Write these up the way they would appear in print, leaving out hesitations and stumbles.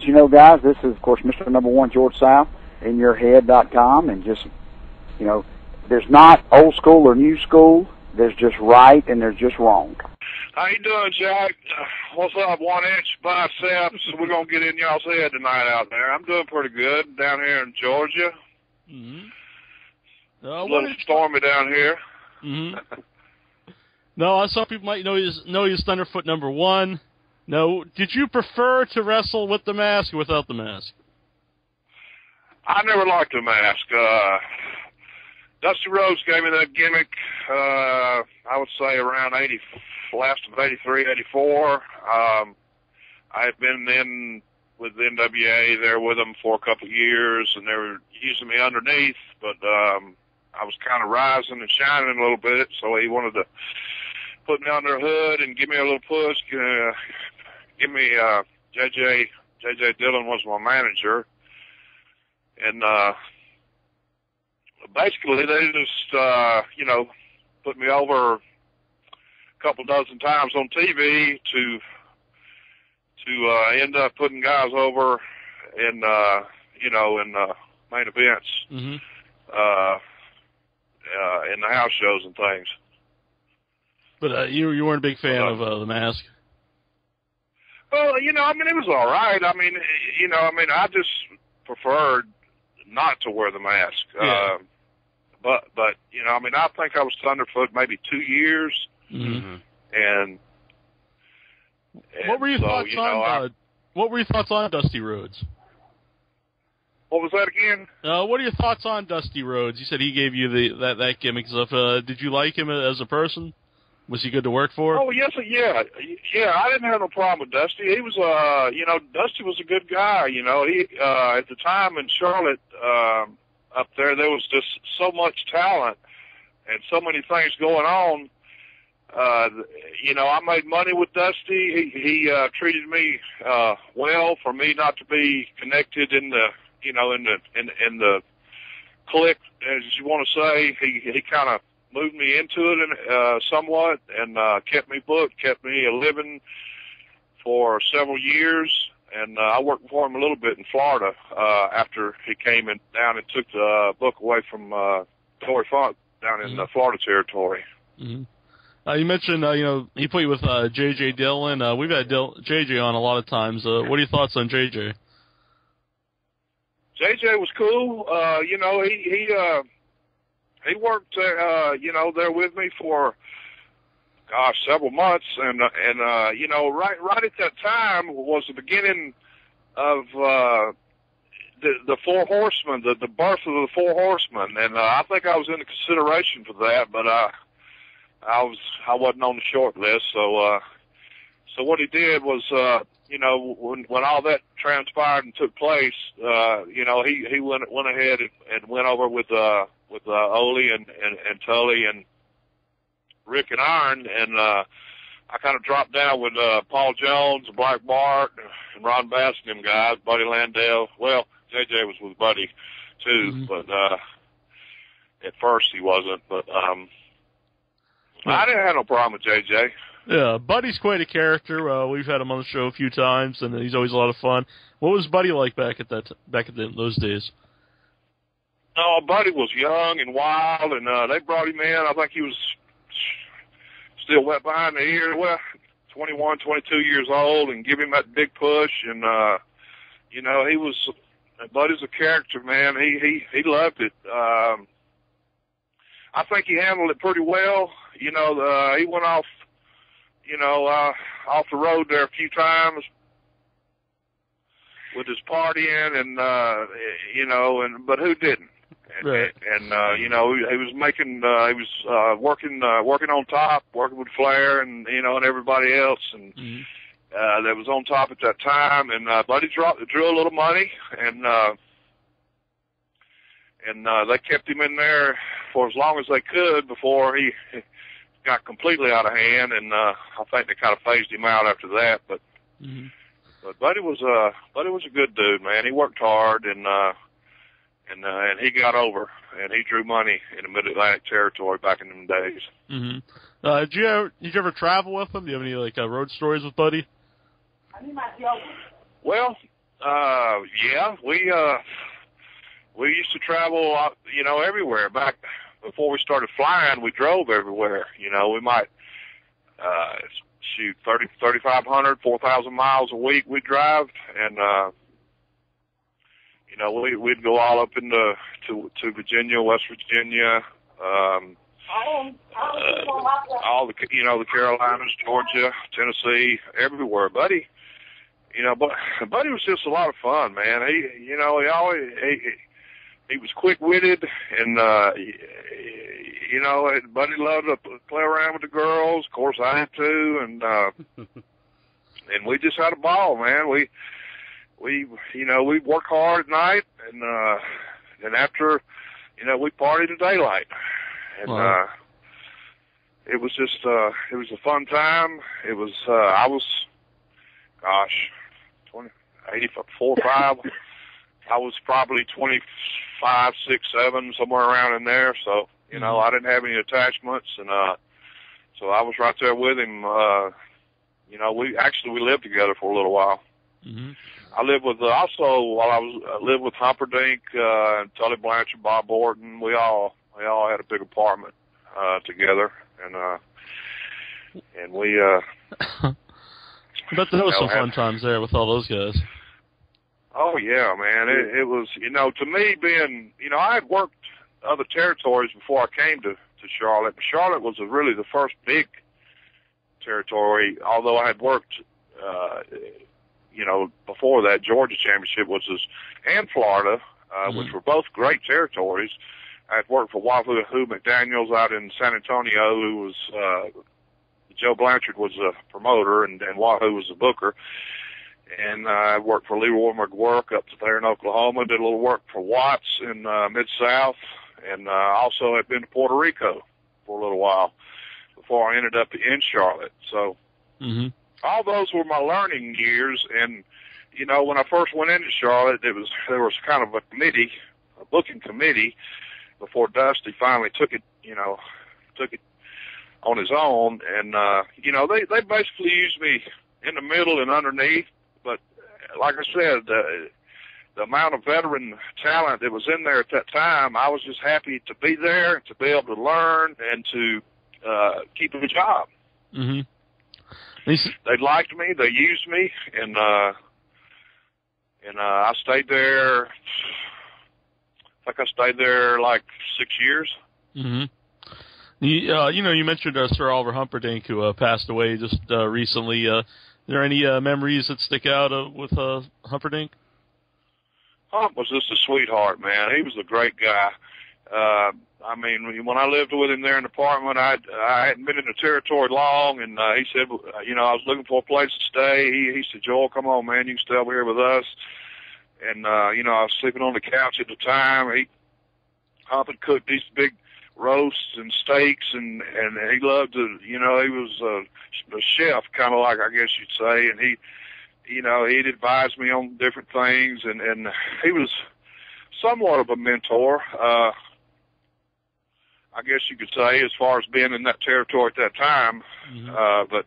you know, guys, this is, of course, Mr. Number One, George South, inyourhead.com, and just, you know, there's not old school or new school. There's just right and there's just wrong. How you doing, Jack? What's up, 1 inch biceps? We're going to get in y'all's head tonight out there. I'm doing pretty good down here in Georgia. Mm-hmm. A little stormy down here. Mm-hmm. No, some people might know he's Thunderfoot number 1. No, did you prefer to wrestle with the mask or without the mask? I never liked the mask. Dusty Rhodes gave me that gimmick, I would say around last of 83, 84. I had been in with the NWA there with them for a couple of years, and they were using me underneath, but I was kind of rising and shining a little bit, so he wanted to put me under a hood and give me a little push. Give me JJ Dillon was my manager, and basically they just you know, put me over a couple dozen times on TV to end up putting guys over in you know, in main events, mm-hmm. In the house shows and things. But you weren't a big fan of the mask. Well, you know, I mean, it was all right. I mean, you know, I mean, I just preferred not to wear the mask. Yeah. But you know, I mean, I think I was Thunderfoot maybe 2 years. Mm-hmm. And what were your thoughts on? What were your thoughts on Dusty Rhodes? What was that again? What are your thoughts on Dusty Rhodes? You said he gave you that gimmick stuff. Did you like him as a person? Was he good to work for? Oh, yes, yeah. I didn't have no problem with Dusty. He was, you know, Dusty was a good guy. You know, he at the time in Charlotte, up there was just so much talent and so many things going on. You know, I made money with Dusty. He treated me well for me not to be connected in the, you know, in the clique, as you want to say. He kind of moved me into it somewhat, and kept me booked, kept me a living for several years. And I worked for him a little bit in Florida after he came down and took the book away from Torrey Funk down in the Florida territory. Mm-hmm. You mentioned, you know, he put you with J.J. Dillon. We've had J.J. on a lot of times. What are your thoughts on J.J.? J.J. was cool. You know, he worked, you know, there with me for, gosh, several months, and you know, right at that time was the beginning of the Four Horsemen, the birth of the Four Horsemen, and I think I was in consideration for that, but I wasn't on the short list, so what he did was, you know, when all that transpired and took place, you know, he went ahead and went over with Ole and Tully and Rick and Iron, and I kind of dropped down with Paul Jones, Black Bart, and Ron Bass and them guys, Buddy Landell. Well, JJ was with Buddy too, but at first he wasn't. But I didn't have no problem with JJ. Yeah, Buddy's quite a character. We've had him on the show a few times, and he's always a lot of fun. What was Buddy like back at those days? Oh, Buddy was young and wild, and they brought him in. I think he was still wet behind the ear. Well, 21, 22 years old, and give him that big push. And you know, Buddy's a character, man. He loved it. I think he handled it pretty well. You know, he went off, you know, off the road there a few times with his partying, and you know, but who didn't? Right. And you know, he was making, he was working on top, working with Flair and, you know, and everybody else, and that was on top at that time. And Buddy drew a little money, and they kept him in there for as long as they could before he got completely out of hand. And I think they kind of phased him out after that. But but Buddy was a good dude, man. He worked hard, and he got over, and he drew money in the Mid-Atlantic territory back in them days. Did you ever travel with him? Do you have any like road stories with Buddy? Well, Yeah, we used to travel, everywhere. Back before we started flying, we drove everywhere. We might, 3,500, 4,000 miles a week we'd drive, and, we'd go all up into to Virginia, West Virginia, all the Carolinas, Georgia, Tennessee, everywhere, buddy. But Buddy was just a lot of fun, man. He was quick-witted, and Buddy loved to play around with the girls. Of course, I did too, and we just had a ball, man. We work hard at night, and after, we partied in daylight, and it was just it was a fun time. It was I was, 84, 5. I was probably 25, 6, 7, somewhere around in there. So, I didn't have any attachments, and so I was right there with him. We lived together for a little while. Mm-hmm. I lived with lived with Humperdink, and Tully Blanchard, Bob Orton. We all had a big apartment together, and we. I bet there was some fun times there with all those guys. Oh, yeah, man. It was, to me being, I had worked other territories before I came to Charlotte. Charlotte was really the first big territory, although I had worked, before that. Georgia Championship and Florida, which were both great territories. I had worked for Wahoo McDaniels out in San Antonio, who was, Joe Blanchard was a promoter, and Wahoo was a booker. And I worked for Leroy McGuirk up there in Oklahoma, did a little work for Watts in Mid-South, and also had been to Puerto Rico for a little while before I ended up in Charlotte. So all those were my learning years. And, when I first went into Charlotte, there was kind of a booking committee, before Dusty finally took it on his own. And, they basically used me in the middle and underneath. But like I said, the amount of veteran talent that was in there at that time, I was just happy to be there, to be able to learn, and to keep a job. Mm-hmm. They liked me, they used me, and I stayed there. I think I stayed there like 6 years. Mm-hmm. You mentioned Sir Oliver Humperdink, who passed away just recently. Are there any memories that stick out with Humperdink? Hump was just a sweetheart, man. He was a great guy. When I lived with him there in the apartment, I hadn't been in the territory long, and he said, I was looking for a place to stay. He said, Joel, come on, man, you can stay over here with us. And, I was sleeping on the couch at the time. Hump had cooked these big roasts and steaks, and he loved to, he was a chef, kind of like, I guess you'd say, and he'd advise me on different things, and he was somewhat of a mentor, I guess you could say, as far as being in that territory at that time. But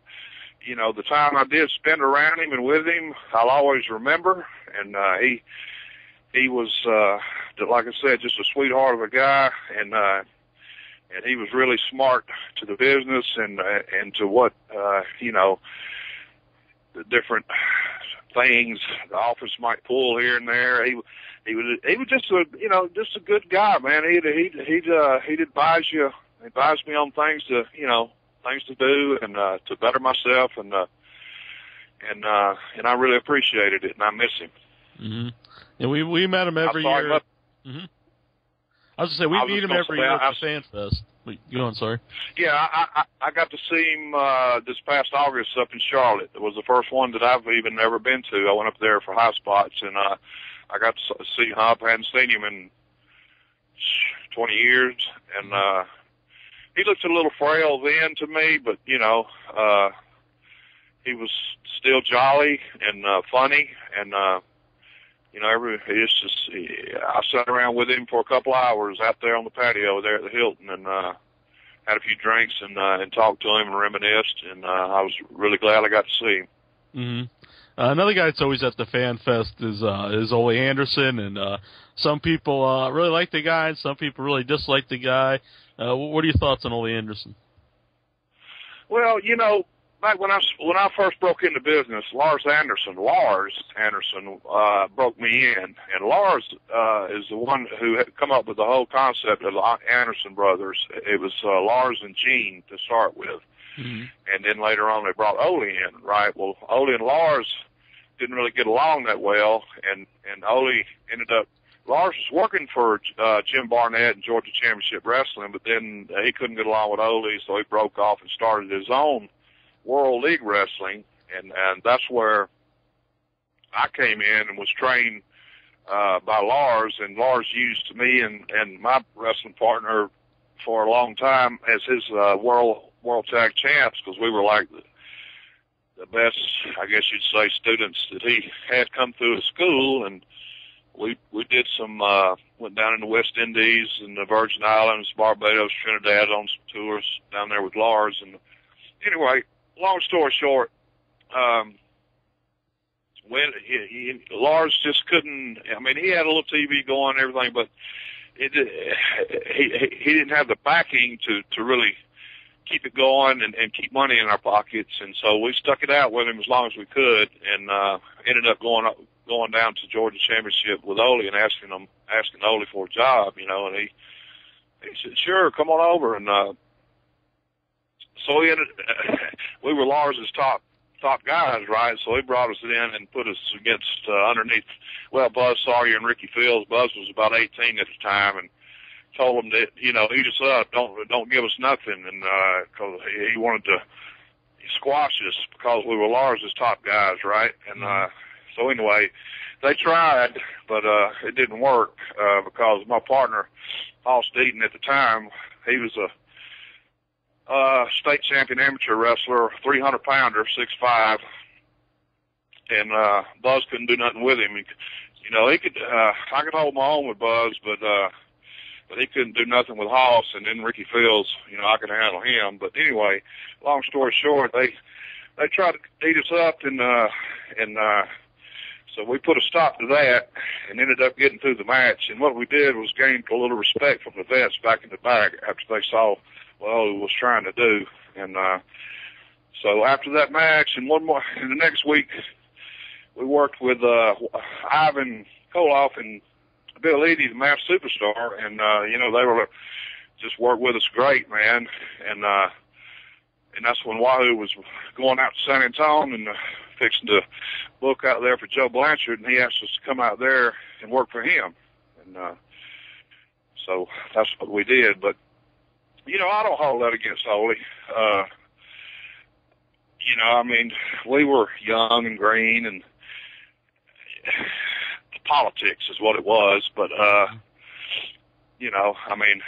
the time I did spend around him and with him, I'll always remember. And he was, like I said, just a sweetheart of a guy, and he was really smart to the business and to what the different things the office might pull here and there. He was just a good guy, man. He'd advise me on things to do and to better myself, and I really appreciated it, and I miss him. Mm-hmm. Yeah, we met him every year. Mm-hmm. I was going to say, we meet him every year at the Fan Fest. Go on, sorry. Yeah, I got to see him this past August up in Charlotte. It was the first one that I've even ever been to. I went up there for High Spots, and I got to see Hump. I hadn't seen him in 20 years, and he looked a little frail then to me, but, he was still jolly and funny, and I sat around with him for a couple hours out there on the patio there at the Hilton, and had a few drinks and talked to him and reminisced, and I was really glad I got to see him. Mm-hmm. Another guy that's always at the Fan Fest is Ole Anderson, and some people really like the guy, and some people really dislike the guy. What are your thoughts on Ole Anderson? Well, you know, back when I first broke into business, Lars Anderson broke me in, and Lars is the one who had come up with the whole concept of the Anderson brothers. It was Lars and Gene to start with, and then later on they brought Ole in, right? Well, Ole and Lars didn't really get along that well, and Ole ended up. Lars was working for Jim Barnett and Georgia Championship Wrestling, but then he couldn't get along with Ole, so he broke off and started his own World League Wrestling, and that's where I came in and was trained by Lars, and Lars used me and my wrestling partner for a long time as his world tag champs, because we were like the best, I guess you'd say, students that he had come through his school, and we did some went down in the West Indies and the Virgin Islands, Barbados, Trinidad on some tours down there with Lars. And anyway, long story short, when Lars just couldn't. I mean, he had a little TV going and everything, but he didn't have the backing to really keep it going and keep money in our pockets. And so we stuck it out with him as long as we could, and ended up going down to Georgia Championship with Ole and asking Ole for a job, you know, and he said, sure, come on over. And so we were Lars's top guys, right? So he brought us in and put us against underneath, well, Buzz Sawyer and Ricky Fields. Buzz was about 18 at the time, and told him that, you know, eat us up, don't give us nothing, and because he wanted to squash us because we were Lars's top guys, right? And so anyway, they tried, but it didn't work because my partner, Paul Deaton, at the time, he was a state champion amateur wrestler, 300-pounder, 6'5", and Buzz couldn't do nothing with him. You know, he could. I could hold my own with Buzz, but he couldn't do nothing with Hoss, and then Ricky Fields, you know, I could handle him. But anyway, long story short, they tried to eat us up, and so we put a stop to that and ended up getting through the match. And what we did was gain a little respect from the vets back in the back after they saw what Ole was trying to do. And so after that match and one more, and the next week, we worked with Ivan Koloff and Bill Eady, the Masked Superstar, and you know, they were just worked with us great, man. And that's when Wahoo was going out to San Antonio and fixing to book out there for Joe Blanchard, and he asked us to come out there and work for him. And so that's what we did. But you know, I don't hold that against Ole. You know, I mean, we were young and green, and politics is what it was, but you know, I mean,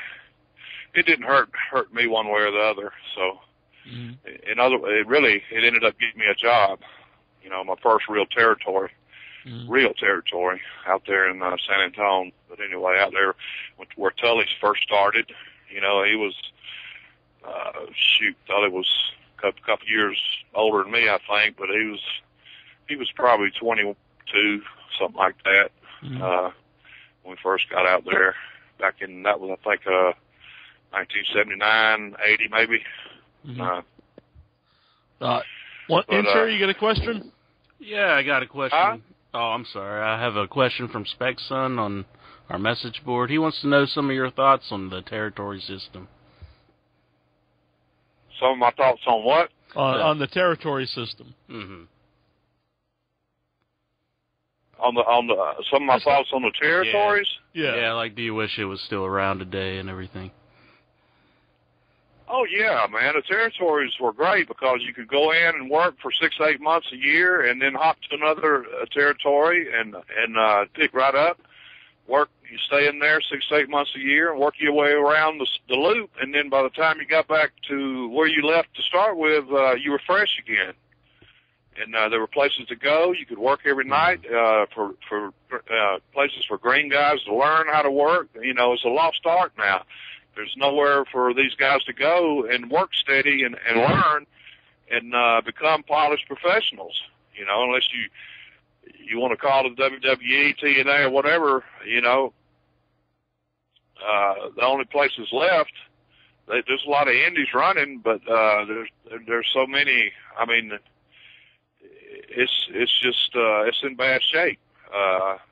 it didn't hurt me one way or the other. So, it ended up giving me a job. You know, my first real territory out there in San Antonio. But anyway, out there where Tully's first started, you know, he was Tully was a couple years older than me, I think, but he was probably 22. Something like that, when we first got out there back in, that was, I think, 1979, 80 maybe. Insure, you got a question? Yeah, I got a question. Oh, I'm sorry. I have a question from Spec Son on our message board. He wants to know some of your thoughts on the territory system. Some of my thoughts on what? On the territory system. On the some of my thoughts on the territories? Yeah, like, do you wish it was still around today and everything? Oh, yeah, man. The territories were great because you could go in and work for 6-8 months a year and then hop to another territory and pick right up. Work, you stay in there 6-8 months a year and work your way around the loop, and then by the time you got back to where you left to start with, you were fresh again. And there were places to go. You could work every night for places for green guys to learn how to work. You know, it's a lost art now. There's nowhere for these guys to go and work steady and learn and become polished professionals. You know, unless you want to call it WWE, TNA, or whatever. You know, the only places left. There's a lot of indies running, but there's so many. I mean, it's just it's in bad shape.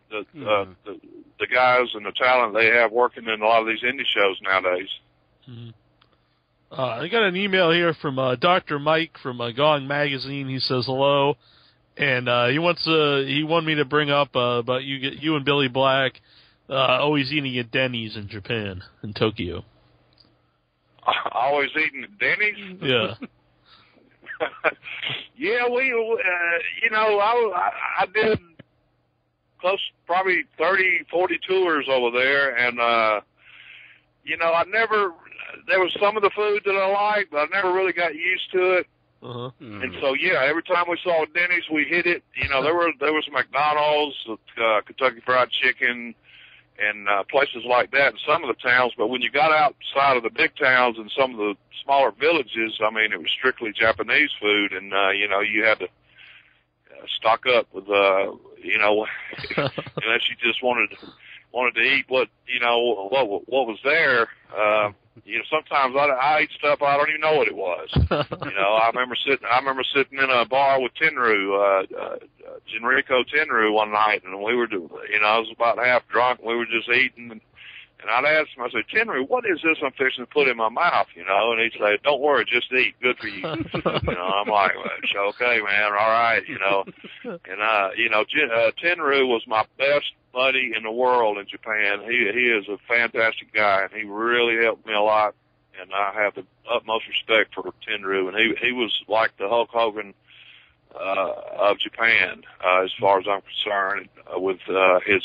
The guys and the talent they have working in a lot of these indie shows nowadays. Mm-hmm. I got an email here from Dr. Mike from Gong Magazine. He says hello, and he wanted me to bring up about you and Billy Black always eating at Denny's in Japan, in Tokyo. Always eating at Denny's? Yeah. Yeah, we, you know, I did close, probably 30, 40 tours over there, and, you know, there was some of the food that I liked, but I never really got used to it. Uh-huh. Mm-hmm. And so, yeah, every time we saw Denny's, we hit it. You know, there was McDonald's, Kentucky Fried Chicken, and places like that in some of the towns. But when you got outside of the big towns and some of the smaller villages, I mean, it was strictly Japanese food, and you know, you had to stock up with, you know, unless you just wanted to eat what was there. You know, sometimes I eat stuff I don't even know what it was. You know, I remember sitting in a bar with Tenryu, Genrico Tenryu one night, and we were, you know, I was about half drunk, and we were just eating, and I'd ask him, I said, Tenryu, what is this I'm fixing to put in my mouth, you know? And he'd say, don't worry, just eat, good for you. You know, I'm like, well, okay, man, all right, you know. And, you know, Tenryu was my best buddy in the world in Japan. He is a fantastic guy, and he really helped me a lot, and I have the utmost respect for Tenryu. And he was like the Hulk Hogan of Japan, as far as I'm concerned, with his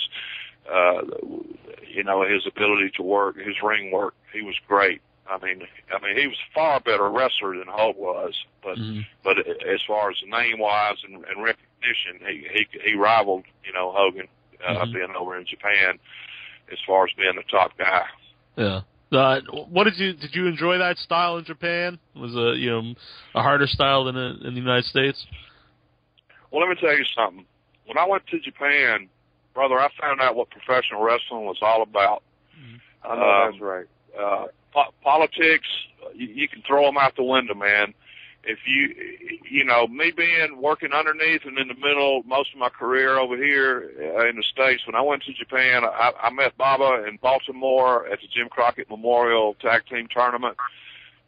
you know, his ability to work, his ring work. He was great. I mean, he was a far better wrestler than Hulk was, but but as far as name wise and recognition, he rivaled, you know, Hogan. Being over in Japan, as far as being the top guy. Yeah. What did you enjoy that style in Japan? Was a harder style than in the United States? Well, let me tell you something. When I went to Japan, brother, I found out what professional wrestling was all about. I know that's right. Politics, you can throw them out the window, man. If you know, me working underneath and in the middle most of my career over here in the States, when I went to Japan, I met Baba in Baltimore at the Jim Crockett Memorial Tag Team Tournament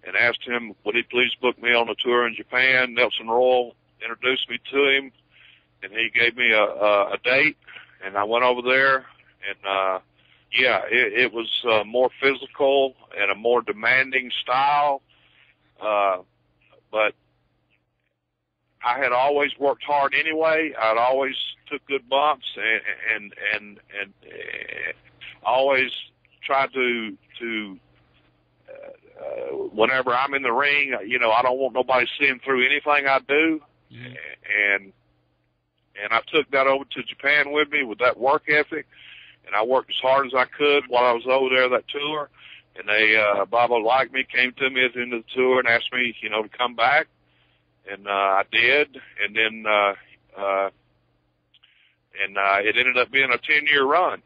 and asked him, would he please book me on a tour in Japan? Nelson Royal introduced me to him, and he gave me a date, and I went over there, and yeah, it was more physical and a more demanding style. But I had always worked hard anyway. I'd always took good bumps and always tried to whenever I'm in the ring, you know, I don't want nobody seeing through anything I do. And I took that over to Japan with me with that work ethic, and I worked as hard as I could while I was over there that tour. And they, Baba liked me, came to me at the end of the tour and asked me, you know, to come back. And I did. And then it ended up being a 10-year run.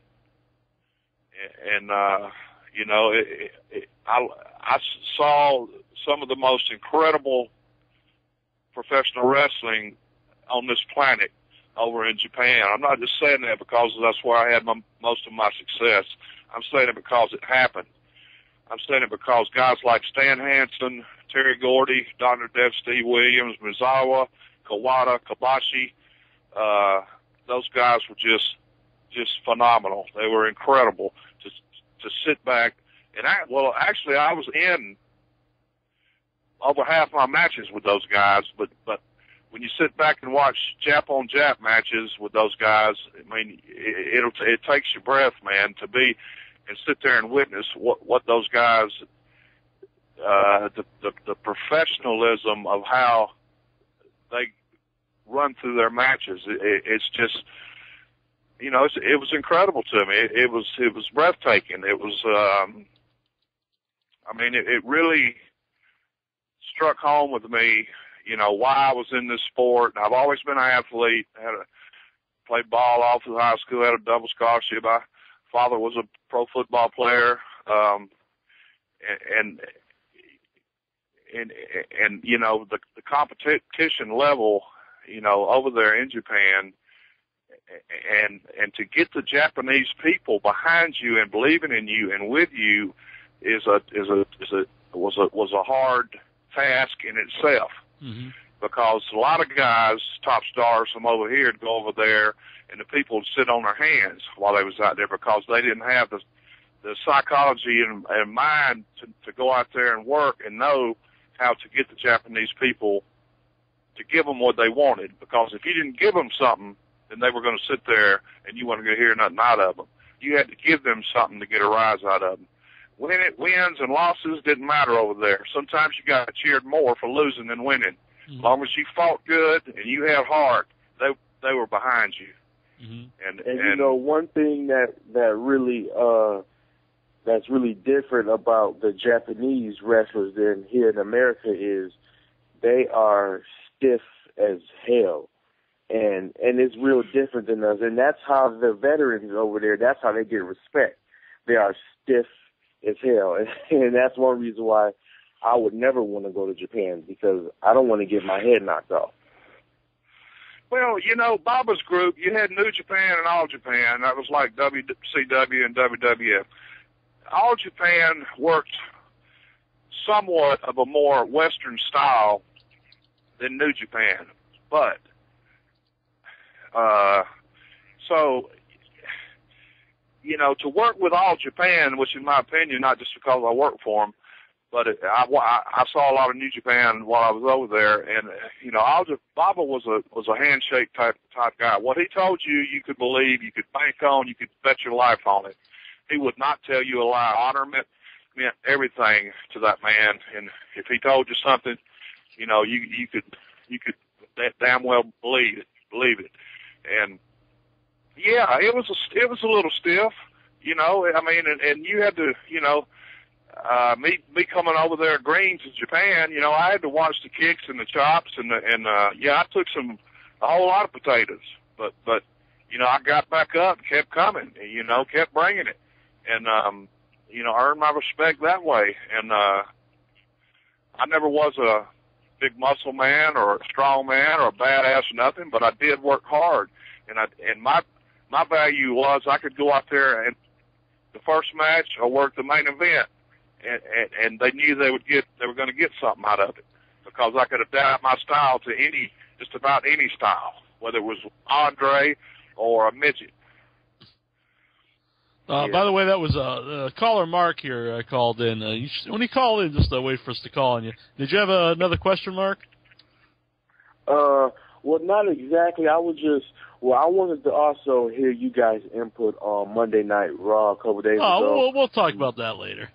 And you know, I saw some of the most incredible professional wrestling on this planet over in Japan. I'm not just saying that because that's where I had most of my success. I'm saying it because it happened. I'm saying it because guys like Stan Hansen, Terry Gordy, Dr. Dev Steve Williams, Misawa, Kawada, Kobashi, those guys were just phenomenal. They were incredible to sit back. And actually I was in over half my matches with those guys, but when you sit back and watch Jap on Jap matches with those guys, I mean, it takes your breath, man, to be and sit there and witness what those guys, the professionalism of how they run through their matches. It's just, you know, it was incredible to me. It was breathtaking. It was, I mean, it really struck home with me, why I was in this sport. I've always been an athlete. Played ball all through high school, had a double scholarship. My father was a pro football player. And the competition level, over there in Japan, and to get the Japanese people behind you and believing in you and with you was a hard task in itself. Mm-hmm. Because a lot of guys, top stars from over here, would go over there, and the people would sit on their hands while they was out there because they didn't have the psychology and mind to go out there and work and know how to get the Japanese people to give them what they wanted. Because if you didn't give them something, then they were going to sit there and you weren't going to hear nothing out of them. You had to give them something to get a rise out of them. Wins and losses didn't matter over there. Sometimes you got cheered more for losing than winning. Mm-hmm. As long as you fought good and you had heart, they were behind you. Mm-hmm. And one thing that really that's really different about the Japanese wrestlers than here in America is they are stiff as hell. And it's real different than us. And that's how the veterans over there, that's how they get respect. They are stiff as hell. And that's one reason why I would never want to go to Japan, because I don't want to get my head knocked off. Well, Baba's group, you had New Japan and All Japan. That was like WCW and WWF. All Japan worked somewhat of a more Western style than New Japan. But, to work with All Japan, which in my opinion, not just because I work for them, but I saw a lot of New Japan while I was over there, and Baba was a handshake type guy. What he told you, you could believe, you could bank on, you could bet your life on it. He would not tell you a lie. Honor meant everything to that man, and if he told you something, you could damn well believe it. And yeah, it was a little stiff, and you had to, me coming over there greens in Japan, I had to watch the kicks and the chops and I took a whole lot of potatoes, but I got back up and kept coming, kept bringing it, and earned my respect that way. And I never was a big muscle man or a strong man or a badass or nothing, but I did work hard, and my value was I could go out there and the first match or work the main event. And they knew they were going to get something out of it because I could adapt my style to just about any style, whether it was Andre or a midget. By the way, that was caller Mark here called in. When he called in, just wait for us to call on you. Did you have another question, Mark? Well, not exactly. I wanted to also hear you guys' input on Monday Night Raw a couple days ago. We'll talk about that later.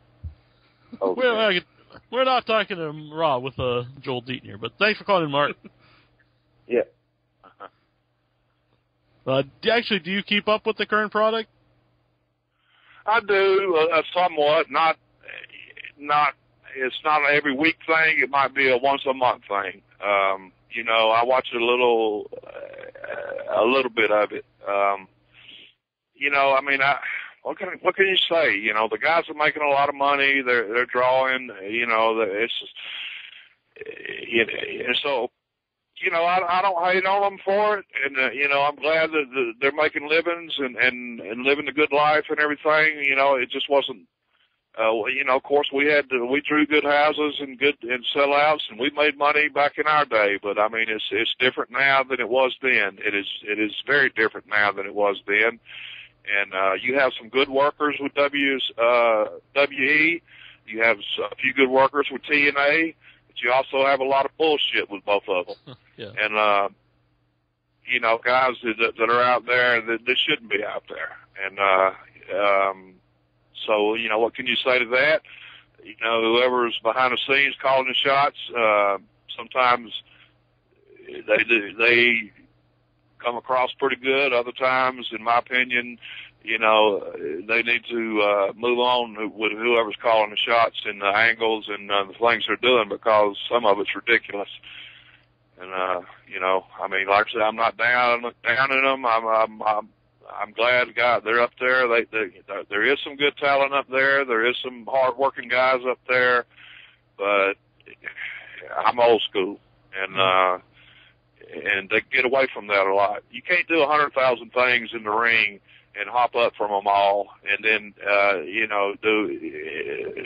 Okay. We're not talking to Raw with Joel Deaton here, but thanks for calling in, Mark. Yeah. Actually, do you keep up with the current product? I do, somewhat. It's not an every week thing. It might be a once a month thing. I watch a little bit of it. What can you say? The guys are making a lot of money. They're drawing. It's just, and so, I don't hate on them for it. And I'm glad that they're making livings and living a good life and everything. It just wasn't. Of course, we drew good houses and sellouts, and we made money back in our day. But I mean, it's different now than it was then. It is very different now than it was then. And you have some good workers with WE. You have a few good workers with TNA, but you also have a lot of bullshit with both of them. Yeah. And guys that are out there that shouldn't be out there. And so what can you say to that? Whoever's behind the scenes calling the shots, sometimes they come across pretty good. Other times, in my opinion, they need to move on with whoever's calling the shots and the angles and the things they're doing, because some of it's ridiculous. And you know, I mean, like I said, I'm not down in them. I'm glad God they're up there. There is some good talent up there. There is some hard-working guys up there, but I'm old school, and they get away from that a lot. You can't do 100,000 things in the ring and hop up from them all, and then you know, do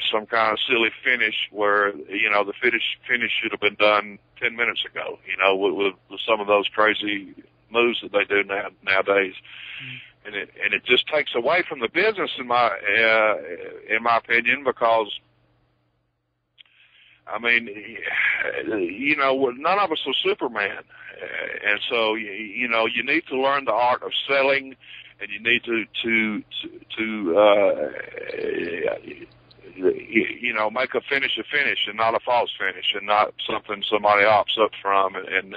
some kind of silly finish where, you know, the finish should have been done 10 minutes ago. You know, with some of those crazy moves that they do nowadays, and it just takes away from the business in my opinion, because I mean, you know, none of us are Superman, and so you know, you need to learn the art of selling. And you need to you know, make a finish and not a false finish, and not something somebody opts up from. And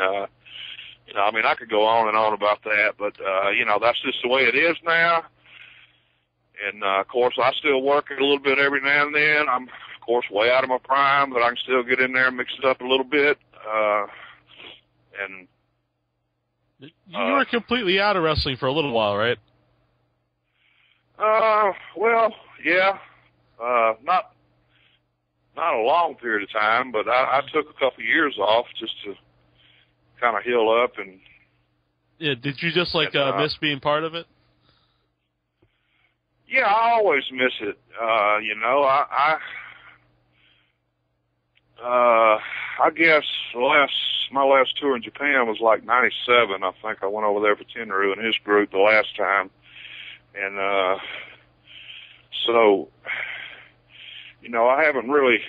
you know, I mean, I could go on and on about that, but you know, that's just the way it is now. And of course, I still work it a little bit every now and then. I'm, of course, way out of my prime, but I can still get in there and mix it up a little bit. And you were completely out of wrestling for a little while, right? Well, yeah, not a long period of time, but I took a couple of years off just to kind of heal up. And yeah, did you just like miss being part of it? Yeah, I always miss it. You know, I guess my last tour in Japan was like '97. I think I went over there for Tenryu and his group the last time. And so, you know, I haven't really,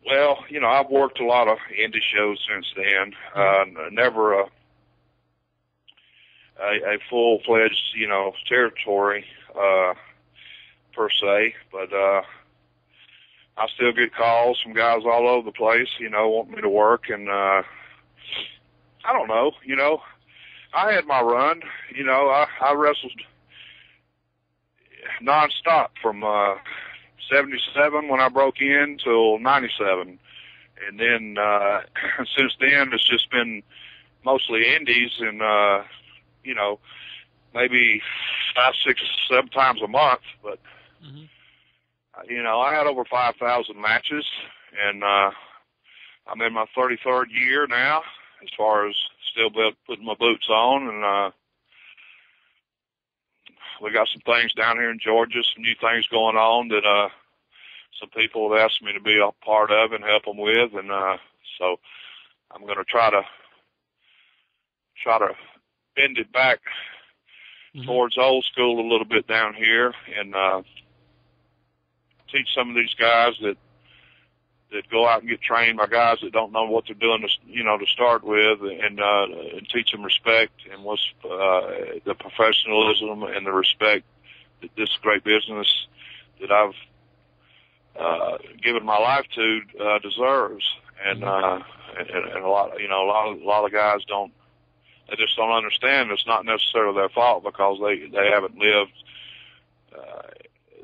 well, you know, I've worked a lot of indie shows since then. Never a full-fledged, you know, territory per se, but I still get calls from guys all over the place, you know, wanting me to work. And I don't know, you know, I had my run. You know, I wrestled nonstop from 77 when I broke in till 97. And then since then, it's just been mostly indies and, you know, maybe 5, 6, 7 times a month. But, you know, I had over 5,000 matches, and I'm in my 33rd year now as far as still putting my boots on. And we got some things down here in Georgia, some new things going on that some people have asked me to be a part of and help them with. And so I'm going to try to bend it back towards old school a little bit down here, and teach some of these guys that go out and get trained by guys that don't know what they're doing, to start with, and teach them respect and what's the professionalism and the respect that this great business that I've given my life to deserves. And a lot of guys don't. They just don't understand. It's not necessarily their fault because they haven't lived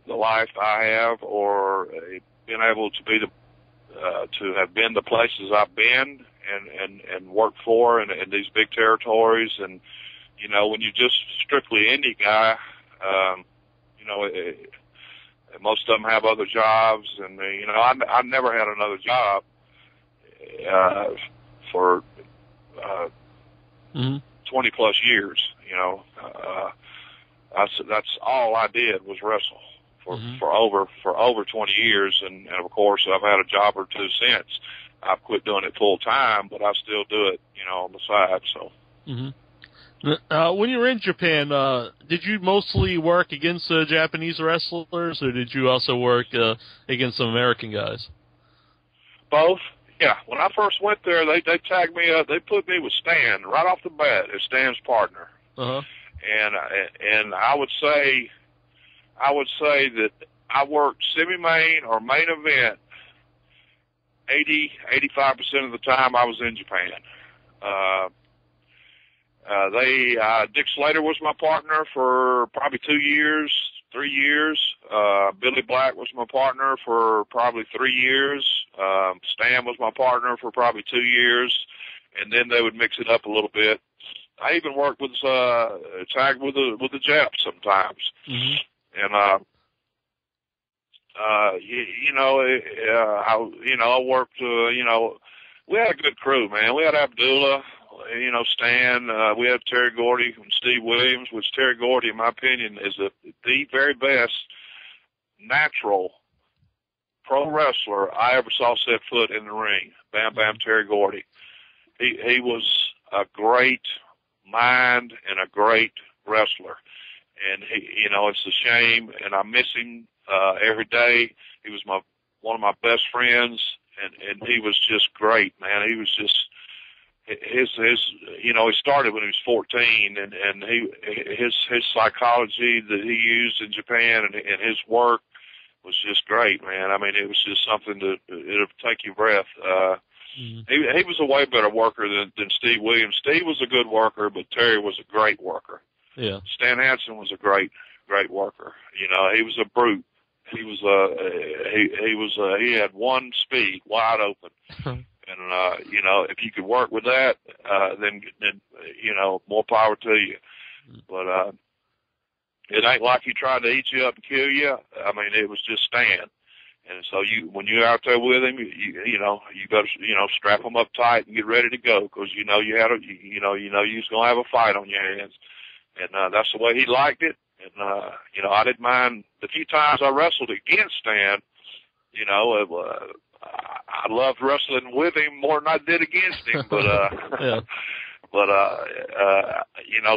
the life I have, or been able to be to have been the places I've been and worked for in these big territories. And when you're just strictly indie guy, most of them have other jobs, and I never had another job for 20 plus years. That's all I did was wrestle for over 20 years, and of course I've had a job or two since. I've quit doing it full time, but I still do it, on the side. So. When you were in Japan, did you mostly work against Japanese wrestlers, or did you also work against some American guys? Both. Yeah. When I first went there, they tagged me up. They put me with Stan right off the bat as Stan's partner. And I would say that I worked semi-main or main event 85% of the time I was in Japan. Dick Slater was my partner for probably 2 years, 3 years. Billy Black was my partner for probably 3 years. Stan was my partner for probably 2 years, and then they would mix it up a little bit. I even worked with tag with the Japs sometimes, and I worked. We had a good crew, man. We had Abdullah, Stan. We had Terry Gordy and Steve Williams, which Terry Gordy, in my opinion, is the very best natural pro wrestler I ever saw set foot in the ring. Bam Bam Terry Gordy. He was a great mind and a great wrestler, and it's a shame, and I miss him every day. He was one of my best friends, and he was just great, man. He was just he started when he was 14, and his psychology that he used in Japan and his work was just great, man. I mean, it was just something it'll take your breath. He was a way better worker than Steve Williams. Steve was a good worker, but Terry was a great worker. Yeah. Stan Hansen was a great worker. He was a brute. He was he had one speed wide open. And if you could work with that, then more power to you. But it ain't like he tried to eat you up and kill you. I mean, it was just Stan. And so when you're out there with him, you got to strap him up tight and get ready to go, because you was gonna have a fight on your hands, and that's the way he liked it. And I didn't mind the few times I wrestled against Stan. I loved wrestling with him more than I did against him, but yeah. But,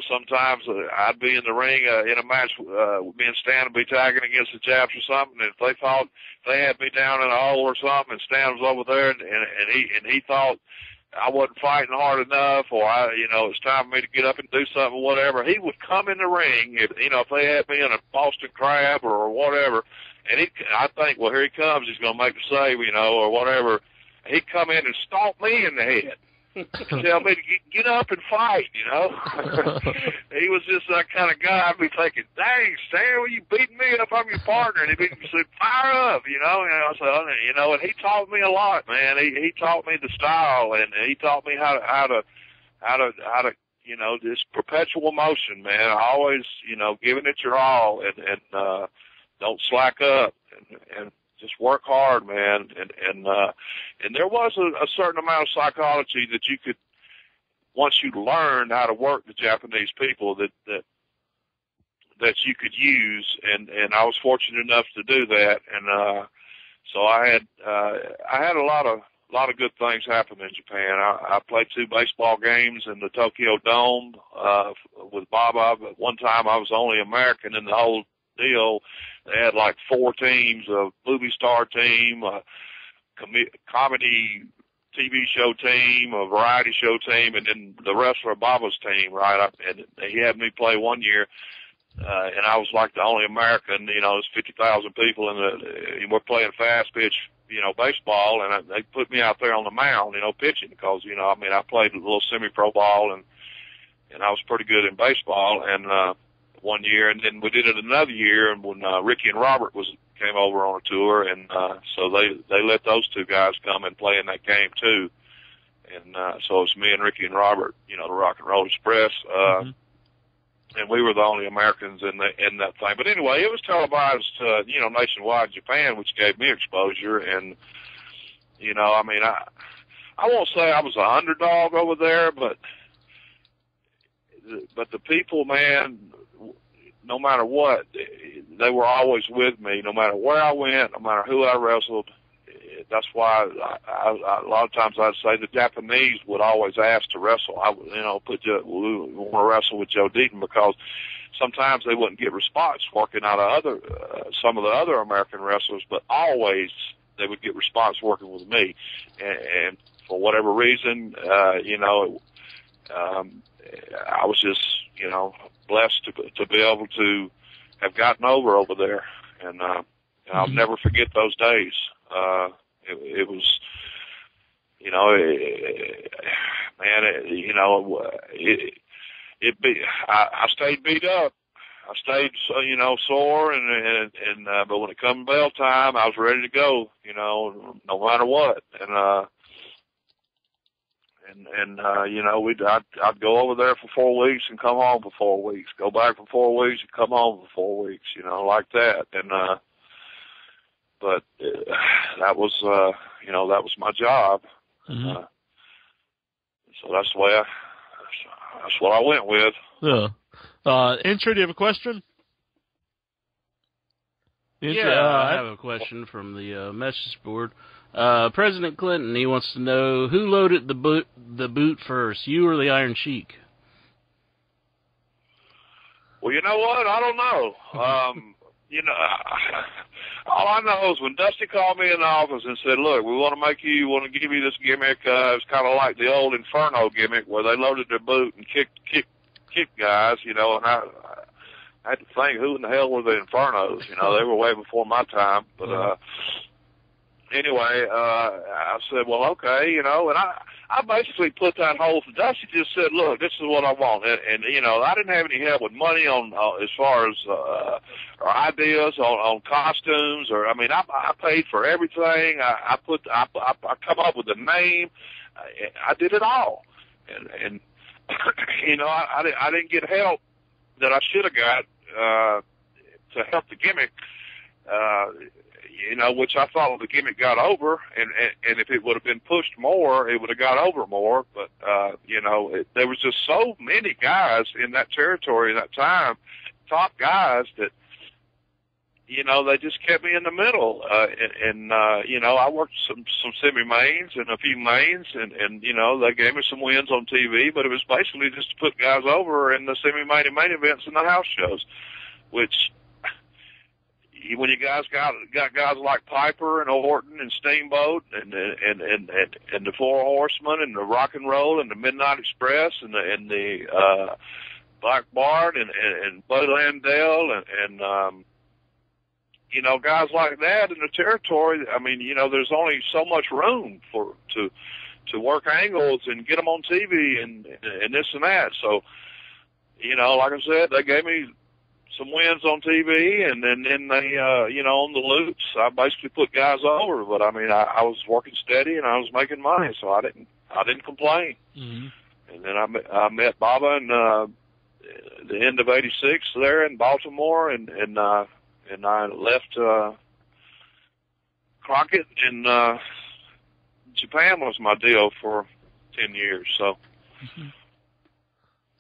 sometimes I'd be in the ring in a match, me and Stan would be tagging against the Japs or something, and if they thought they had me down in a hole or something, and Stan was over there, and he thought I wasn't fighting hard enough, or it's time for me to get up and do something or whatever, he would come in the ring, if they had me in a Boston Crab or whatever, and I think, well, here he comes, he's going to make the save, or whatever. He'd come in and stomp me in the head. Tell me to get up and fight, He was just that kind of guy. I'd be thinking, dang, Stan, well, you beating me up, I'm your partner. And he'd say, fire up, And he taught me a lot, man. He taught me the style, and he taught me how to this perpetual motion, man. Always, giving it your all, and don't slack up, and just work hard, man, and there was a certain amount of psychology that you could, once you learned how to work the Japanese people, that you could use, and I was fortunate enough to do that, and so I had a lot of good things happen in Japan. I played 2 baseball games in the Tokyo Dome with Baba, but one time I was the only American in the whole deal. They had like 4 teams, a movie star team, a comedy TV show team, a variety show team, and then the wrestler Baba's team, right? And he had me play one year, and I was like the only American. There's 50,000 people, and we're playing fast pitch, baseball, and they put me out there on the mound, pitching, because, I played a little semi-pro ball, and I was pretty good in baseball, and one year, and then we did it another year, and when Ricky and Robert came over on a tour, and so they let those 2 guys come and play in that game too, and so it was me and Ricky and Robert, the Rock and Roll Express, and we were the only Americans in that thing. But anyway, it was televised, nationwide in Japan, which gave me exposure, and I won't say I was a underdog over there, but the people, man, no matter what, they were always with me, no matter where I went, no matter who I wrestled. That's why a lot of times I'd say the Japanese would always ask to wrestle. We want to wrestle with Joe Deaton, because sometimes they wouldn't get response working out of some of the other American wrestlers, but always they would get response working with me. And for whatever reason, I was just, blessed to be able to have gotten over there, and I'll never forget those days. It was, I stayed beat up. I stayed, sore, but when it come bell time, I was ready to go, no matter what. I'd go over there for 4 weeks and come home for 4 weeks, go back for 4 weeks and come home for 4 weeks, like that. And, but that was my job. Mm-hmm. So that's the way that's what I went with. Yeah. Intro, do you have a question? I have a question from the message board. President Clinton, he wants to know who loaded the boot first, you or the Iron Sheik? Well, you know what? I don't know. All I know is when Dusty called me in the office and said, "Look, we want to give you this gimmick." It's kind of like the old Inferno gimmick where they loaded their boot and kicked guys, and I had to think, who in the hell were the Infernos? They were way before my time. But anyway, I said, well, okay, and I basically put that whole. Dusty just said, look, this is what I want, and I didn't have any help with money on as far as or ideas on costumes, or I paid for everything. I come up with the name. I did it all, and I didn't get help that I should have got to help the gimmick. Which I thought the gimmick got over, and if it would have been pushed more, it would have got over more. But there was just so many guys in that territory at that time, top guys that they just kept me in the middle. I worked some semi-mains and a few mains, and they gave me some wins on TV, but it was basically just to put guys over in the semi-main and main events and the house shows, which. When you guys got guys like Piper and Orton and Steamboat and the Four Horsemen and the Rock and Roll and the Midnight Express and the Black Bart and Buddy Landell and guys like that in the territory. There's only so much room to work angles and get them on TV and this and that. So like I said, they gave me some wins on TV, and then they, on the loops, I basically put guys over. But I was working steady and I was making money, so I didn't complain. Mm-hmm. And then I met Baba in the end of '86 there in Baltimore, and I left Crockett, and Japan was my deal for 10 years. So. Mm-hmm.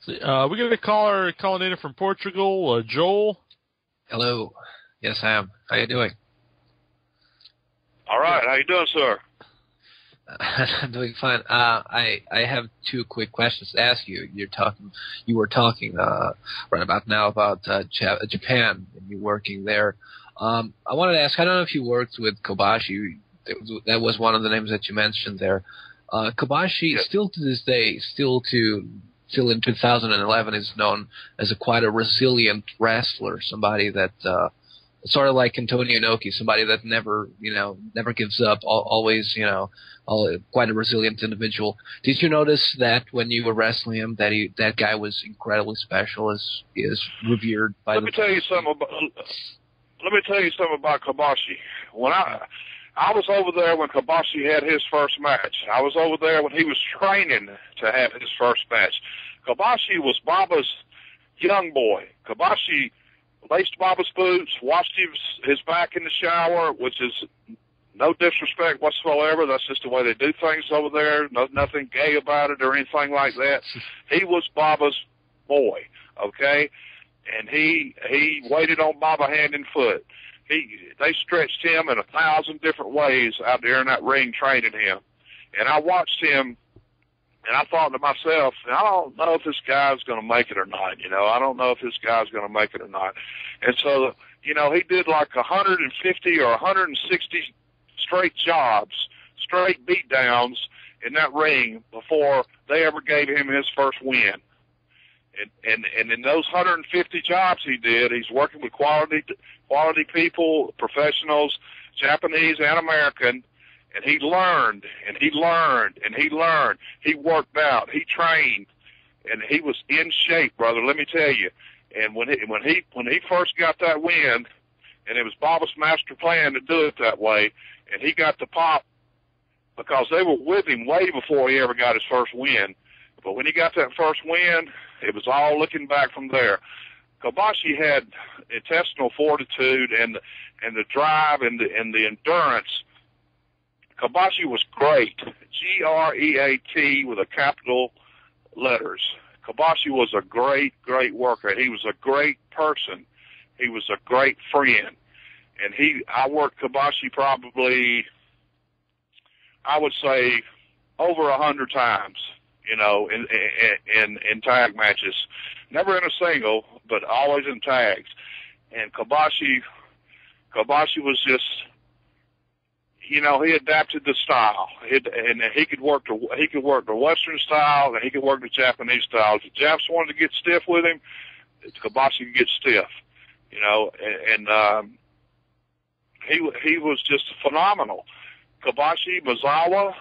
We got a caller calling in from Portugal, Joel. Hello. Yes, I am. How you doing? All right. How you doing, sir? I'm doing fine. I have two quick questions to ask you. You were talking right about now about Japan and you working there. I wanted to ask. I don't know if you worked with Kobashi. That was one of the names that you mentioned there. Kobashi, yes. Still to this day, still in 2011 is known as quite a resilient wrestler, somebody that sort of like Antonio Inoki, somebody that never gives up, always, quite a resilient individual. Did you notice that when you were wrestling him, that guy was incredibly special, is revered by Let me tell you something about Kobashi. When I was over there when Kobashi had his first match. I was over there when he was training to have his first match. Kobashi was Baba's young boy. Kobashi laced Baba's boots, washed his back in the shower, which is no disrespect whatsoever. That's just the way they do things over there. Nothing gay about it or anything like that. He was Baba's boy, okay? And he waited on Baba hand and foot. They stretched him in 1,000 different ways out there in that ring training him. And I watched him, and I thought to myself, I don't know if this guy's going to make it or not. I don't know if this guy's going to make it or not. And so, he did like 150 or 160 straight jobs, straight beatdowns in that ring before they ever gave him his first win. And in those 150 jobs he did, he's working with quality people, professionals, Japanese and American, and he learned, and he learned, and he learned. He worked out, he trained, and he was in shape, brother, let me tell you. And when he first got that win, and it was Baba's master plan to do it that way, and he got the pop because they were with him way before he ever got his first win. But when he got that first win, it was all looking back from there. Kobashi had intestinal fortitude and the drive and the endurance. Kobashi was great. Great with a capital letters. Kobashi was a great, great worker. He was a great person. He was a great friend. And I worked Kobashi probably, I would say, over 100 times, you know, in tag matches. Never in a single, but always in tags. And Kobashi was just, you know, he adapted the style, and he could work the Western style, and he could work the Japanese style. If the Japs wanted to get stiff with him, Kobashi could get stiff, you know, and he was just phenomenal. Kobashi, Misawa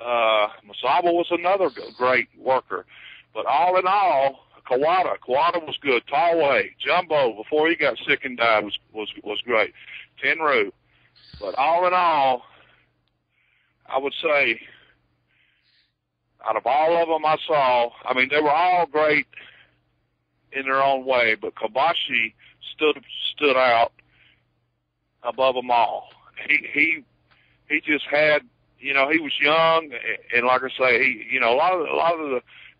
was another great worker, but all in all, Kawada was good. Tallway, Jumbo, before he got sick and died, was great. Tenryu. But all in all, I would say, out of all of them I saw, I mean, they were all great in their own way, but Kobashi stood out above them all. He just had, you know, he was young, and like I say,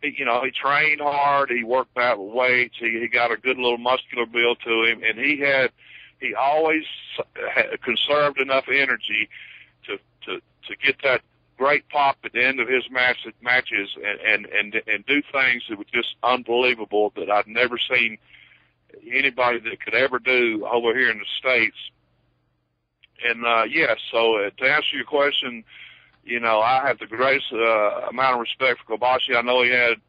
he trained hard. He worked out weights. He got a good little muscular build to him, and he always conserved enough energy to get that great pop at the end of his matches and do things that were just unbelievable that I'd never seen anybody that could ever do over here in the States. And yes, so to answer your question, you know, I have the greatest amount of respect for Kobashi. I know he had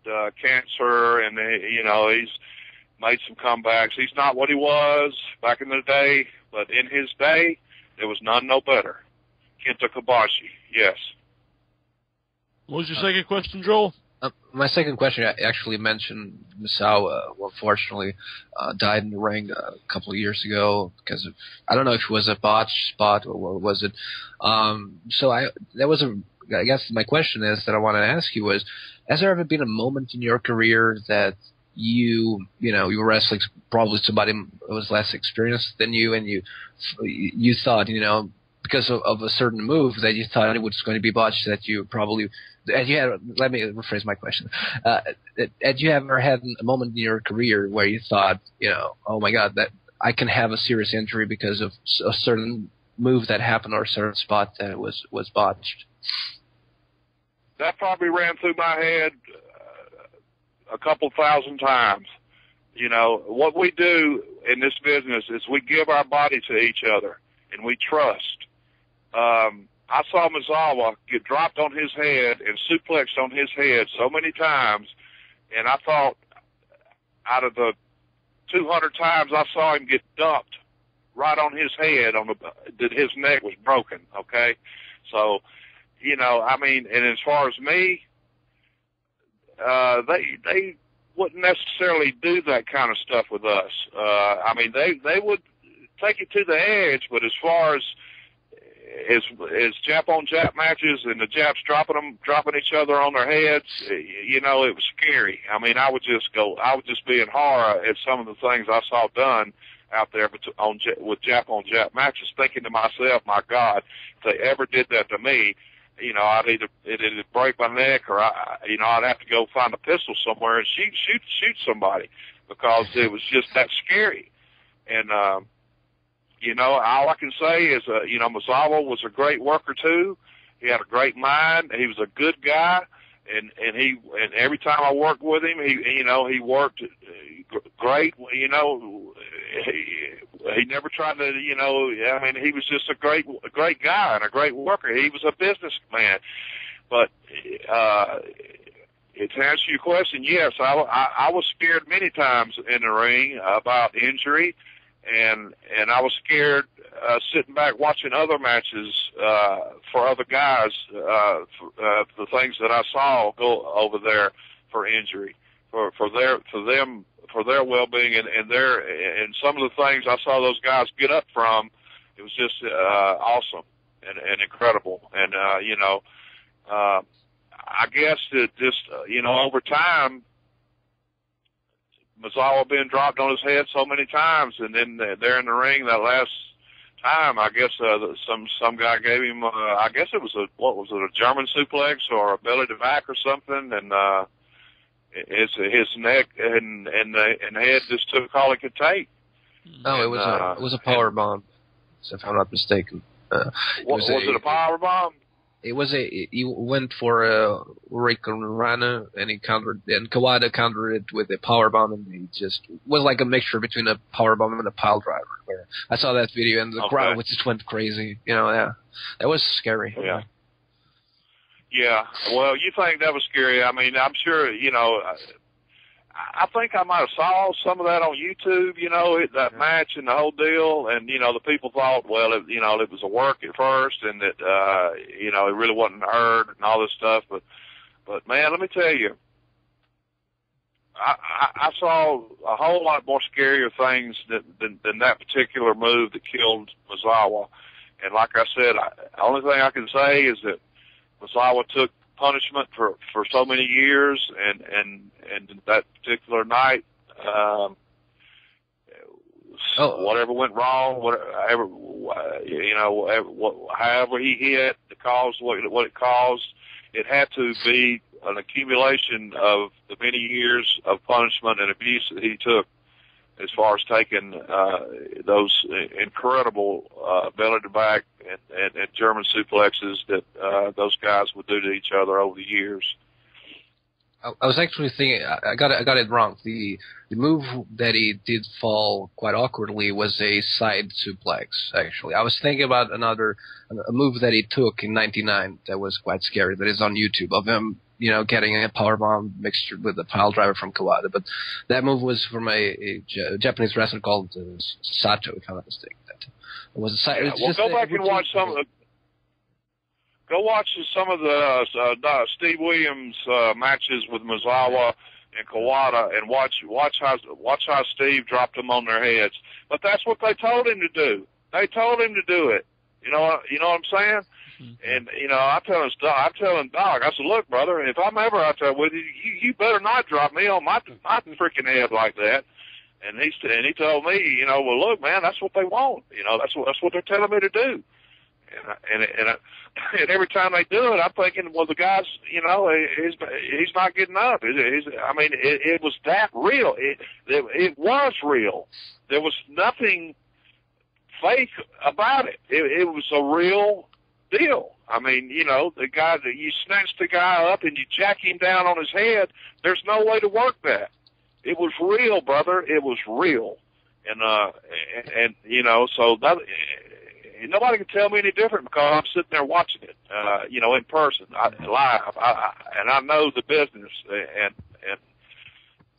cancer, and you know, he's made some comebacks. He's not what he was back in the day, but in his day, there was none no better. Kenta Kobashi, yes. What was your second question, Joel? My second question actually mentioned Misawa, who unfortunately died in the ring a couple of years ago because of, I don't know if it was a botched spot or what was it. I guess my question is that I want to ask you was, has there ever been a moment in your career that you were wrestling probably somebody who was less experienced than you, and you thought, you know, because of a certain move that you thought it was going to be botched, that you probably, let me rephrase my question. Had you ever had a moment in your career where you thought, you know, oh my God, that I can have a serious injury because of a certain move that happened or a certain spot that was botched? That probably ran through my head a couple thousand times. You know, what we do in this business is we give our body to each other, and we trust. I saw Misawa get dropped on his head and suplexed on his head so many times, and I thought out of the 200 times I saw him get dumped right on his head, that his neck was broken, okay? So, you know, I mean, and as far as me, they wouldn't necessarily do that kind of stuff with us. I mean, they would take it to the edge, but as far as Jap on Jap matches and the Japs dropping each other on their heads, you know, it was scary. I mean, I would just be in horror at some of the things I saw done out there with Jap on Jap matches, thinking to myself, my God, if they ever did that to me, you know, it'd break my neck, or I'd have to go find a pistol somewhere and shoot somebody, because it was just that scary. And you know, all I can say is, you know, Misawa was a great worker too. He had a great mind. He was a good guy, and every time I worked with him, he worked great. You know, he never tried to, you know, I mean, he was just a great guy and a great worker. He was a businessman. But to answer your question, yes, I was scared many times in the ring about injury. And I was scared sitting back watching other matches for other guys, the things that I saw go over there for injury, for their well-being and some of the things I saw those guys get up from. It was just awesome and incredible. And I guess that just over time, Misawa being dropped on his head so many times, and then there in the ring that last time, I guess some guy gave him I guess it was a German suplex or a belly to back or something, and his neck and head just took all it could take. No, it was a power bomb, if I'm not mistaken. Was it a power bomb? He went for a Hurricane and he countered, and Kawada countered it with a power bomb, and he just was like a mixture between a power bomb and a pile driver. Where I saw that video and the crowd just went crazy. That was scary. Yeah. Yeah. Well, you think that was scary? I mean, I'm sure. I think I might have saw some of that on YouTube, that match and the whole deal. And, the people thought, well, it was a work at first and that, it really wasn't hurt and all this stuff. But man, let me tell you, I saw a whole lot more scarier things than that particular move that killed Misawa. And like I said, the only thing I can say is that Misawa took punishment for so many years, and that particular night, whatever went wrong, however he hit, the cause what it caused, it had to be an accumulation of the many years of punishment and abuse that he took, as far as taking those incredible belly to back and German suplexes that those guys would do to each other over the years. I was actually thinking, I got it wrong. The move that he did fall quite awkwardly was a side suplex, actually. I was thinking about a move that he took in '99 that was quite scary, that is on YouTube, of him, getting a powerbomb mixed with a pile driver from Kawada. But that move was from a Japanese wrestler called Sato, if I'm not mistaken. It was a side. Yeah, go back and watch some of the. Go watch some of the Steve Williams matches with Misawa and Kawada, and watch how Steve dropped them on their heads. But that's what they told him to do. They told him to do it. You know what I'm saying? And I'm telling Doc, I said, look, brother, if I'm ever out there with you, you better not drop me on my freaking head like that. And he told me, well, look, man, that's what they want. That's what they're telling me to do. And every time they do it, I'm thinking, well, the guy's, he's not getting up. It was that real. It was real. There was nothing fake about it. It was a real deal. The guy that you snatch the guy up and you jack him down on his head, there's no way to work that. It was real, brother. It was real. And so that, nobody can tell me any different because I'm sitting there watching it, in person, live. And I know the business, and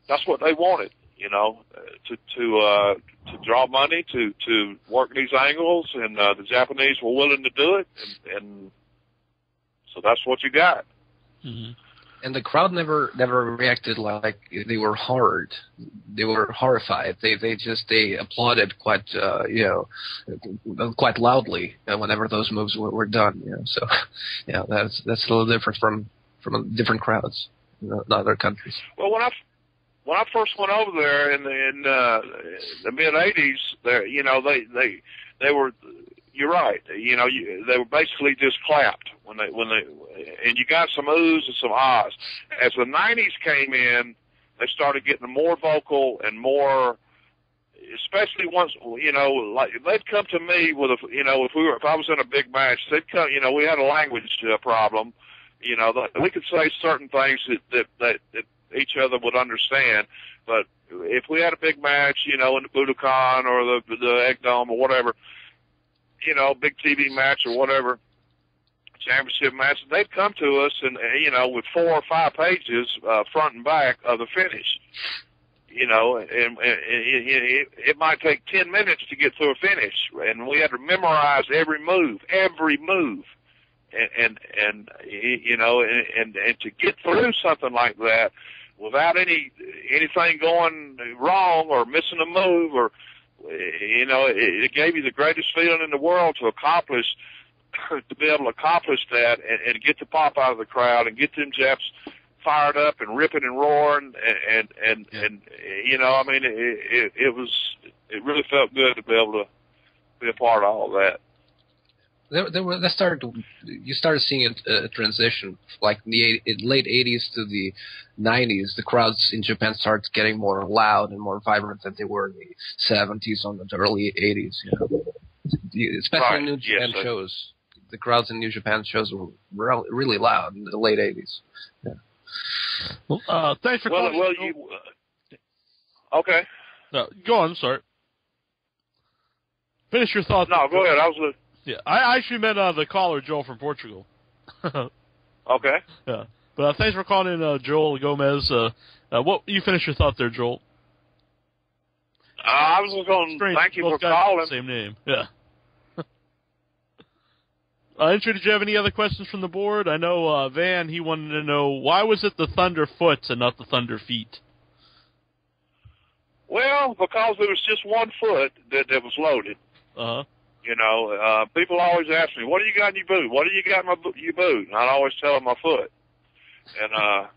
that's what they wanted, to draw money, to work these angles, and the Japanese were willing to do it, and so that's what you got. Mm-hmm. And the crowd never reacted like they were horrid. They were horrified. They applauded quite quite loudly whenever those moves were done. So that's a little different from different crowds in other countries. Well, when I first went over there in the mid '80s, there they were. You're right. They were basically just clapped when they, and you got some oohs and some ahs. As the '90s came in, they started getting more vocal and more, especially once, like they'd come to me with if I was in a big match, they'd come, we had a language problem, we could say certain things that each other would understand, but if we had a big match, in the Budokan or the Egg Dome or whatever, big TV match or whatever, championship match, they'd come to us and, with 4 or 5 pages, front and back of the finish, and it might take 10 minutes to get through a finish, and we had to memorize every move, and to get through something like that, without anything going wrong or missing a move, or it gave you the greatest feeling in the world to be able to accomplish that and get the pop out of the crowd and get them Japs fired up and ripping and roaring and it really felt good to be able to be a part of all that. You started seeing a transition, like in the late 80s to the 90s. The crowds in Japan started getting more loud and more vibrant than they were in the 70s on the early 80s. Especially in New Japan shows. The crowds in New Japan shows were really loud in the late 80s. Yeah. Well, thanks for calling. Okay. No, go on, sorry. Finish your thought. No, go ahead. I actually meant the caller, Joel from Portugal. Okay. Yeah. But thanks for calling in, Joel Gomez. You finish your thought there, Joel. I was just going to thank you for calling. Same name. Yeah. Andrew, did you have any other questions from the board? I know Van, he wanted to know, why was it the Thunder Foot and not the Thunder Feet? Well, because there was just one foot that was loaded. Uh-huh. People always ask me, what do you got in your boot? What do you got in your boot? And I'd always tell them my foot. And, I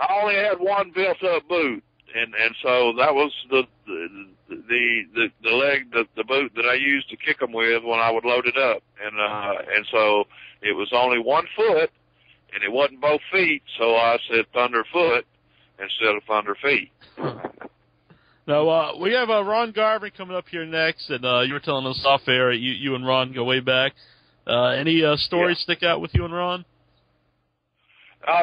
only had one built-up boot. And so that was the leg, the boot that I used to kick them with when I would load it up. And so it was only one foot, and it wasn't both feet, so I said Thunder Foot instead of Thunder Feet. Now, we have Ron Garvin coming up here next, and you were telling us off air, you and Ron go way back. Any stories stick out with you and Ron?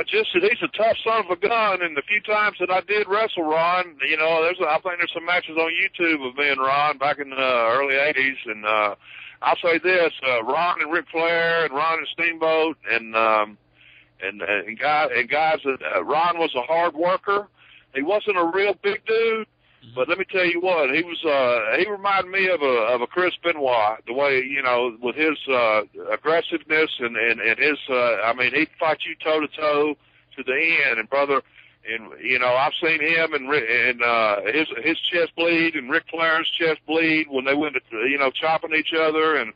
Just that he's a tough son of a gun, and the few times that I did wrestle Ron, I think there's some matches on YouTube of me and Ron back in the early 80s, and I'll say this, Ron and Ric Flair and Ron and Steamboat and guys that Ron was a hard worker. He wasn't a real big dude, but let me tell you what, he reminded me of a Chris Benoit, the way, with his aggressiveness and his he'd fight you toe to toe to the end. And brother, and I've seen him and his chest bleed and Ric Flair's chest bleed when they went to chopping each other, and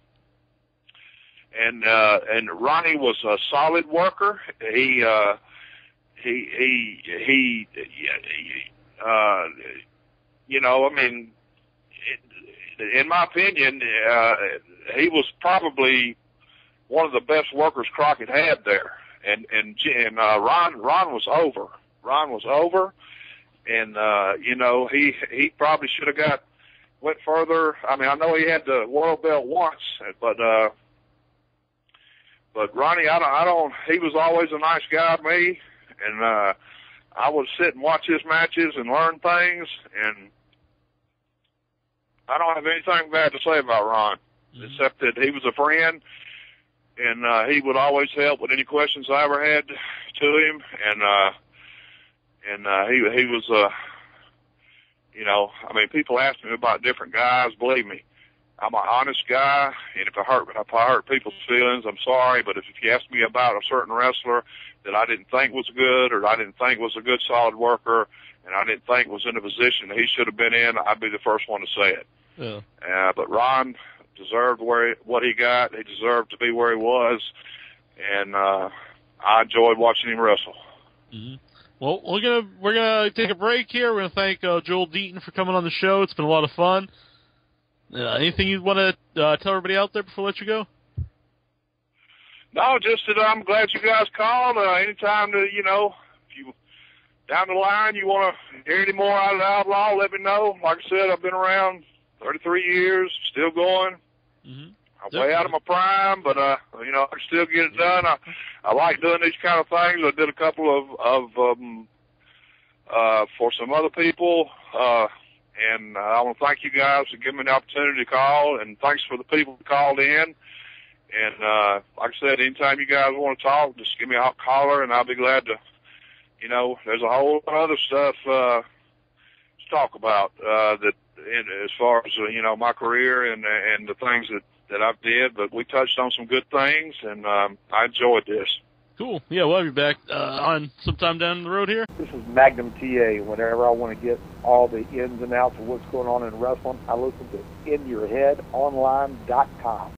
Ronnie was a solid worker. In my opinion, he was probably one of the best workers Crockett had there. And Ron was over. Ron was over, and he probably should have went further. I mean, I know he had the world belt once, but Ronnie, he was always a nice guy to me, and I would sit and watch his matches and learn things, and I don't have anything bad to say about Ron, except that he was a friend, and he would always help with any questions I ever had to him, and he was, people ask me about different guys. Believe me, I'm an honest guy, and if I hurt people's feelings, I'm sorry, but if you ask me about a certain wrestler that I didn't think was good, or I didn't think was a good solid worker, and I didn't think was in a position that he should have been in, I'd be the first one to say it. Yeah. But Ron deserved what he got. He deserved to be where he was, and I enjoyed watching him wrestle. Mm-hmm. Well, we're gonna take a break here. We're gonna thank Joel Deaton for coming on the show. It's been a lot of fun. Anything you want to tell everybody out there before I let you go? No, just that I'm glad you guys called. Anytime that, if you down the line you want to hear any more out of the Outlaw, let me know. Like I said, I've been around 33 years, still going. Mm-hmm. I'm way out of my prime, but, I can still get it done. I like doing these kind of things. I did a couple of for some other people, and I want to thank you guys for giving me the opportunity to call, and thanks for the people who called in. And like I said, anytime you guys want to talk, just give me a caller, and I'll be glad to, there's a whole lot of other stuff to talk about as far as, my career and the things that I've did, but we touched on some good things, and I enjoyed this. Cool. Yeah, we'll have you back on sometime down the road here. This is Magnum TA. Whenever I want to get all the ins and outs of what's going on in wrestling, I listen to InYourHeadOnline.com.